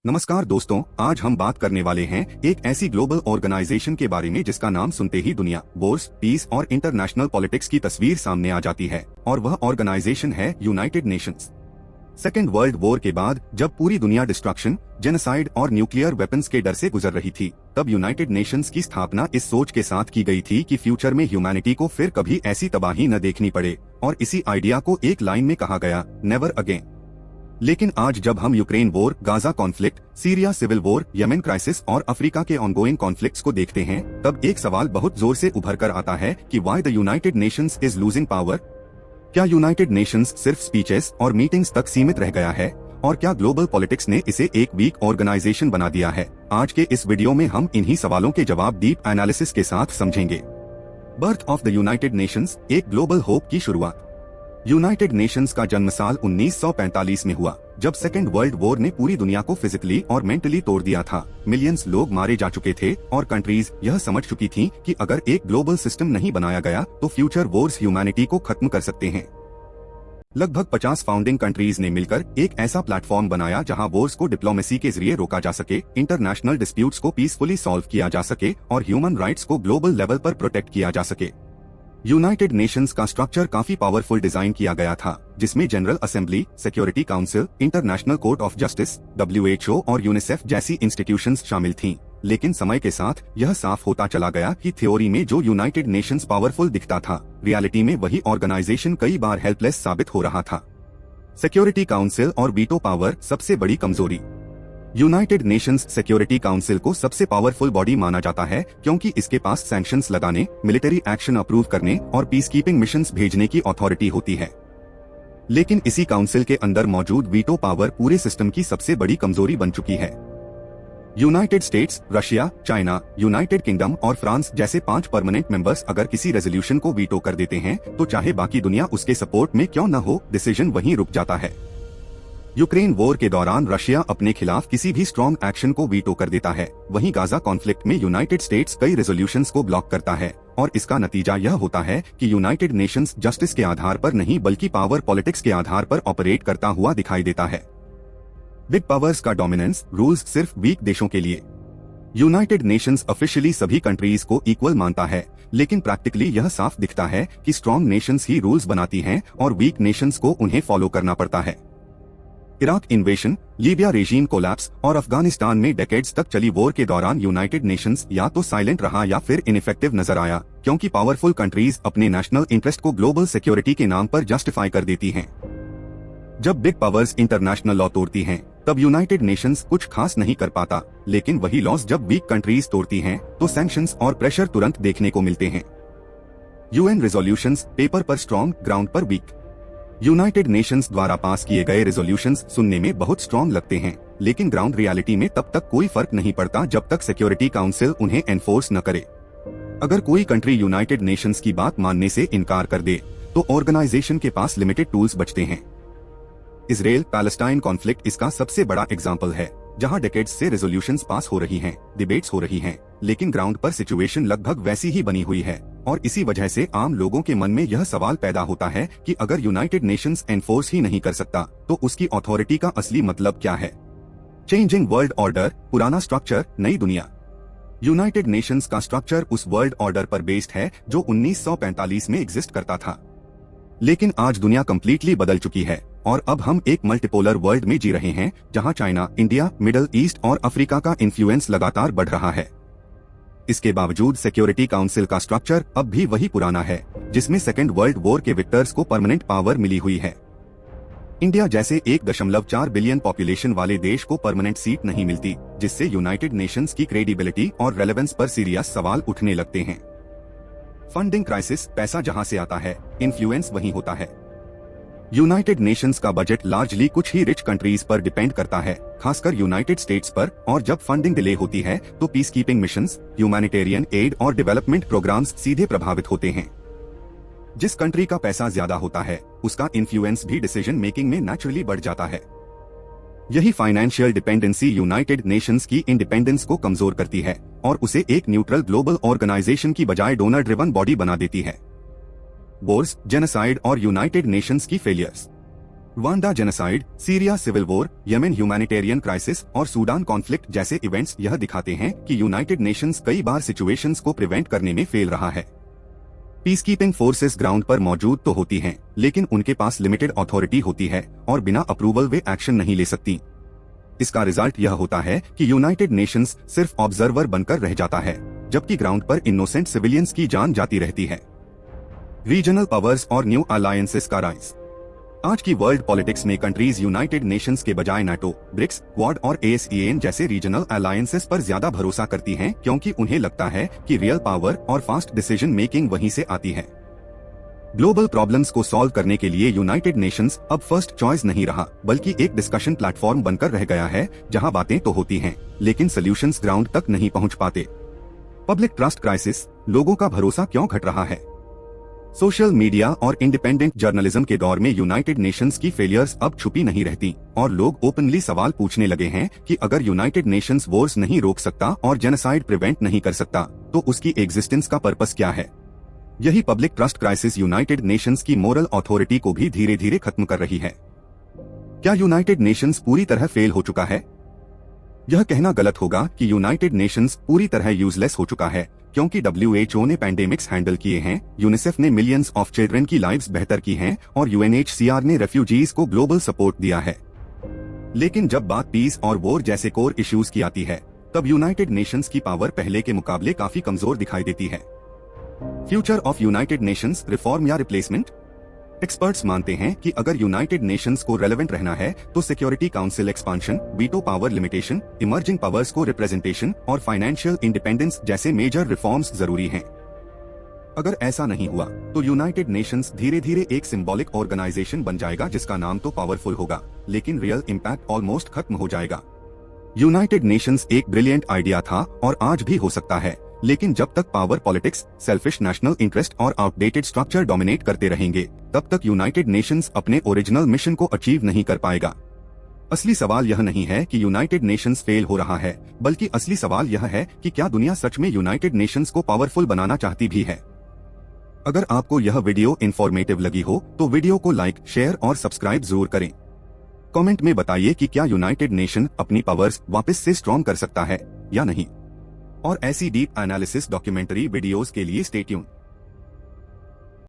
नमस्कार दोस्तों, आज हम बात करने वाले हैं एक ऐसी ग्लोबल ऑर्गेनाइजेशन के बारे में जिसका नाम सुनते ही दुनिया, वॉर्स, पीस और इंटरनेशनल पॉलिटिक्स की तस्वीर सामने आ जाती है और वह ऑर्गेनाइजेशन है United Nations. Second world war के बाद जब पूरी दुनिया डिस्ट्रक्शन, जेनोसाइड और न्यूक्लियर वेपन्स के डर से गुजर रही थी, तब यूनाइटेड नेशंस की स्थापना इस सोच के साथ की गई थी कि फ्यूचर में ह्यूमैनिटी को फिर कभी ऐसी तबाही न देखनी पड़े, और इसी आइडिया को एक लाइन में कहा गया, नेवर अगेन। लेकिन आज जब हम Ukraine war, Gaza conflict, Syria civil war, Yemen crisis और अफ्रीका के ऑनगोइंग कॉन्फ्लिक्ट्स को देखते हैं, तब एक सवाल बहुत जोर से उभर कर आता है कि why the United Nations is losing power. क्या यूनाइटेड नेशंस सिर्फ स्पीचेस और मीटिंग्स तक सीमित रह गया है, और क्या ग्लोबल पॉलिटिक्स ने इसे एक वीक ऑर्गेनाइजेशन बना दिया है? आज के इस वीडियो में हम इन्हीं सवालों के जवाब डीप एनालिसिस के साथ समझेंगे। Birth of the United Nations, एक ग्लोबल होप की शुरुआत। यूनाइटेड नेशंस का जन्म साल 1945 में हुआ, जब सेकेंड वर्ल्ड वॉर ने पूरी दुनिया को फिजिकली और मेंटली तोड़ दिया था। मिलियंस लोग मारे जा चुके थे और कंट्रीज यह समझ चुकी थीं कि अगर एक ग्लोबल सिस्टम नहीं बनाया गया तो फ्यूचर वॉर्स ह्यूमैनिटी को खत्म कर सकते हैं। लगभग 50 फाउंडिंग कंट्रीज ने मिलकर एक ऐसा प्लेटफॉर्म बनाया जहां वॉर्स को डिप्लोमेसी के जरिए रोका जा सके, इंटरनेशनल डिस्प्यूट्स को पीसफुली सॉल्व किया जा सके और ह्यूमन राइट्स को ग्लोबल लेवल पर प्रोटेक्ट किया जा सके। यूनाइटेड नेशंस का स्ट्रक्चर काफी पावरफुल डिजाइन किया गया था, जिसमें general assembly, security council, international court of justice, WHO और यूनिसेफ जैसी इंस्टीट्यूशंस शामिल थीं। लेकिन समय के साथ यह साफ होता चला गया कि थ्योरी में जो यूनाइटेड नेशंस पावरफुल दिखता था, रियलिटी में वही ऑर्गेनाइजेशन कई बार हेल्पलेस साबित हो रहा था। सिक्योरिटी काउंसिल और वीटो पावर, सबसे बड़ी कमजोरी। यूनाइटेड नेशंस सिक्योरिटी काउंसिल को सबसे पावरफुल बॉडी माना जाता है क्योंकि इसके पास सैंक्शंस लगाने, मिलिट्री एक्शन अप्रूव करने और पीस कीपिंग मिशंस भेजने की अथॉरिटी होती है। लेकिन इसी काउंसिल के अंदर मौजूद वीटो पावर पूरे सिस्टम की सबसे बड़ी कमजोरी बन चुकी है। United states, Russia, China, United kingdom और फ्रांस जैसे 5 परमानेंट मेंबर्स अगर किसी रेजोल्यूशन को वीटो कर देते हैं तो चाहे बाकी दुनिया उसके सपोर्ट में क्यों न हो, डिसीजन वहीं रुक जाता है। यूक्रेन वॉर के दौरान रशिया अपने खिलाफ किसी भी स्ट्रॉन्ग एक्शन को वीटो कर देता है। वहीं गाजा कॉन्फ्लिक्ट में यूनाइटेड स्टेट्स कई रेजोल्यूशंस को ब्लॉक करता है, और इसका नतीजा यह होता है कि यूनाइटेड नेशंस जस्टिस के आधार पर नहीं बल्कि पावर पॉलिटिक्स के आधार पर ऑपरेट करता हुआ दिखाई देता है। बिग पावर्स का डोमिनेंस, रूल्स सिर्फ वीक देशों के लिए। यूनाइटेड नेशंस ऑफिशियली सभी कंट्रीज को इक्वल मानता है, लेकिन प्रैक्टिकली यह साफ दिखता है कि स्ट्रॉन्ग नेशंस ही रूल्स बनाती हैं और वीक नेशंस को उन्हें फॉलो करना पड़ता है। इराक इन्वेशन, लीबिया रेजीम कोलैप्स और अफगानिस्तान में डेकेड्स तक चली वॉर के दौरान यूनाइटेड नेशंस या तो साइलेंट रहा या फिर इनइफेक्टिव नजर आया, क्योंकि पावरफुल कंट्रीज अपने नेशनल इंटरेस्ट को ग्लोबल सिक्योरिटी के नाम पर जस्टिफाई कर देती हैं। जब बिग पावर्स इंटरनेशनल लॉ तोड़ती हैं, तब यूनाइटेड नेशंस कुछ खास नहीं कर पाता, लेकिन वही लॉस जब वीक कंट्रीज तोड़ती हैं, तो सैंक्शंस और प्रेशर तुरंत देखने को मिलते हैं। UN रेजोल्यूशंस, पेपर पर स्ट्रॉन्ग, ग्राउंड पर वीक। यूनाइटेड नेशंस द्वारा पास किए गए रेजोल्यूशंस सुनने में बहुत स्ट्रॉन्ग लगते हैं, लेकिन ग्राउंड रियलिटी में तब तक कोई फर्क नहीं पड़ता जब तक सिक्योरिटी काउंसिल उन्हें एनफोर्स न करे। अगर कोई कंट्री यूनाइटेड नेशंस की बात मानने से इनकार कर दे, तो ऑर्गेनाइजेशन के पास लिमिटेड टूल्स बचते हैं। इसराइल पैलेस्टाइन कॉन्फ्लिक्ट इसका सबसे बड़ा एग्जाम्पल है, जहां डेकेड्स से रेजोल्यूशंस पास हो रही हैं, डिबेट्स हो रही हैं, लेकिन ग्राउंड पर सिचुएशन लगभग वैसी ही बनी हुई है, और इसी वजह से आम लोगों के मन में यह सवाल पैदा होता है कि अगर यूनाइटेड नेशंस एनफोर्स ही नहीं कर सकता, तो उसकी अथॉरिटी का असली मतलब क्या है? चेंजिंग वर्ल्ड ऑर्डर, पुराना स्ट्रक्चर, नई दुनिया। यूनाइटेड नेशंस का स्ट्रक्चर उस वर्ल्ड ऑर्डर पर बेस्ड है जो 1945 में एग्जिस्ट करता था। लेकिन आज दुनिया कम्प्लीटली बदल चुकी है, और अब हम एक मल्टीपोलर वर्ल्ड में जी रहे हैं, जहां चाइना, इंडिया, मिडिल ईस्ट और अफ्रीका का इन्फ्लुएंस लगातार बढ़ रहा है। इसके बावजूद सिक्योरिटी काउंसिल का स्ट्रक्चर अब भी वही पुराना है, जिसमें सेकेंड वर्ल्ड वॉर के विक्टर्स को परमानेंट पावर मिली हुई है। इंडिया जैसे 1.4 बिलियन पॉपुलेशन वाले देश को परमानेंट सीट नहीं मिलती, जिससे यूनाइटेड नेशंस की क्रेडिबिलिटी और रेलेवेंस पर सीरियस सवाल उठने लगते हैं। फंडिंग क्राइसिस, पैसा जहां से आता है, इन्फ्लुएंस वहीं होता है। यूनाइटेड नेशंस का बजट लार्जली कुछ ही रिच कंट्रीज पर डिपेंड करता है, खासकर यूनाइटेड स्टेट्स पर, और जब फंडिंग डिले होती है तो peace keeping missions, humanitarian add और डेवलपमेंट प्रोग्राम्स सीधे प्रभावित होते हैं। जिस कंट्री का पैसा ज्यादा होता है, उसका इन्फ्लुएंस भी डिसीजन मेकिंग में नेचुरली बढ़ जाता है। यही फाइनेंशियल डिपेंडेंसी यूनाइटेड नेशंस की इंडिपेंडेंस को कमजोर करती है और उसे एक न्यूट्रल ग्लोबल ऑर्गेनाइजेशन की बजाय डोनर ड्रिवन बॉडी बना देती है। वॉर्स, जेनोसाइड और यूनाइटेड नेशंस की failures. Rwanda genocide, Syria civil war, Yemen humanitarian crisis और सूडान कॉन्फ्लिक्ट जैसे इवेंट्स यह दिखाते हैं कि यूनाइटेड नेशंस कई बार सिचुएशंस को प्रिवेंट करने में फेल रहा है। पीस कीपिंग फोर्सेस ग्राउंड पर मौजूद तो होती हैं, लेकिन उनके पास लिमिटेड अथॉरिटी होती है और बिना अप्रूवल वे एक्शन नहीं ले सकती। इसका रिजल्ट यह होता है कि यूनाइटेड नेशंस सिर्फ ऑब्जर्वर बनकर रह जाता है, जबकि ग्राउंड पर इनोसेंट सिविलियंस की जान जाती रहती है। रीजनल पावर्स और न्यू अलायंसेस का राइज। आज की वर्ल्ड पॉलिटिक्स में कंट्रीज यूनाइटेड नेशंस के बजाय नाटो, ब्रिक्स, क्वाड और ASEAN जैसे रीजनल अलायंसेस पर ज्यादा भरोसा करती हैं, क्योंकि उन्हें लगता है कि रियल पावर और फास्ट डिसीजन मेकिंग वहीं से आती है। ग्लोबल प्रॉब्लम्स को सॉल्व करने के लिए यूनाइटेड नेशंस अब फर्स्ट चॉइस नहीं रहा, बल्कि एक डिस्कशन प्लेटफॉर्म बनकर रह गया है, जहां बातें तो होती हैं, लेकिन सॉल्यूशंस ग्राउंड तक नहीं पहुंच पाते। पब्लिक ट्रस्ट क्राइसिस, लोगों का भरोसा क्यों घट रहा है? सोशल मीडिया और इंडिपेंडेंट जर्नलिज्म के दौर में यूनाइटेड नेशंस की फेलियर्स अब छुपी नहीं रहती और लोग ओपनली सवाल पूछने लगे हैं कि अगर यूनाइटेड नेशंस वॉर्स नहीं रोक सकता और जेनोसाइड प्रिवेंट नहीं कर सकता, तो उसकी एग्जिस्टेंस का पर्पस क्या है? यही public trust crisis United Nations की मोरल अथॉरिटी को भी धीरे धीरे खत्म कर रही है। क्या यूनाइटेड नेशंस पूरी तरह फेल हो चुका है? यह कहना गलत होगा कि यूनाइटेड नेशंस पूरी तरह यूजलेस हो चुका है, क्योंकि WHO ने पैंडेमिक्स हैंडल किए हैं, यूनिसेफ ने मिलियंस ऑफ चिल्ड्रन की लाइव्स बेहतर की हैं और UNHCR ने रेफ्यूजीज को ग्लोबल सपोर्ट दिया है। लेकिन जब बात पीस और वॉर जैसे कोर इश्यूज की आती है, तब यूनाइटेड नेशंस की पावर पहले के मुकाबले काफी कमजोर दिखाई देती है। Future of United Nations, reform या रिप्लेसमेंट? एक्सपर्ट्स मानते हैं कि अगर यूनाइटेड नेशंस को रेलेवेंट रहना है, तो security council expansion, veto power limitation, emerging powers को रिप्रेजेंटेशन और फाइनेंशियल इंडिपेंडेंस जैसे मेजर रिफॉर्म्स जरूरी हैं। अगर ऐसा नहीं हुआ, तो यूनाइटेड नेशंस धीरे धीरे एक सिंबॉलिक ऑर्गेनाइजेशन बन जाएगा, जिसका नाम तो पावरफुल होगा, लेकिन रियल इम्पैक्ट ऑलमोस्ट खत्म हो जाएगा। यूनाइटेड नेशंस एक ब्रिलियंट आइडिया था और आज भी हो सकता है, लेकिन जब तक power politics, selfish national interest और आउटडेटेड स्ट्रक्चर डोमिनेट करते रहेंगे, तब तक यूनाइटेड नेशंस अपने ओरिजिनल मिशन को अचीव नहीं कर पाएगा। असली सवाल यह नहीं है कि यूनाइटेड नेशंस फेल हो रहा है, बल्कि असली सवाल यह है कि क्या दुनिया सच में यूनाइटेड नेशंस को पावरफुल बनाना चाहती भी है। अगर आपको यह वीडियो इंफॉर्मेटिव लगी हो, तो वीडियो को लाइक, शेयर और सब्सक्राइब जरूर करें। कमेंट में बताइए कि क्या यूनाइटेड नेशन अपनी पावर्स वापस से स्ट्रॉन्ग कर सकता है या नहीं। और ऐसी डीप एनालिसिस डॉक्यूमेंट्री वीडियोस के लिए स्टे ट्यून्ड।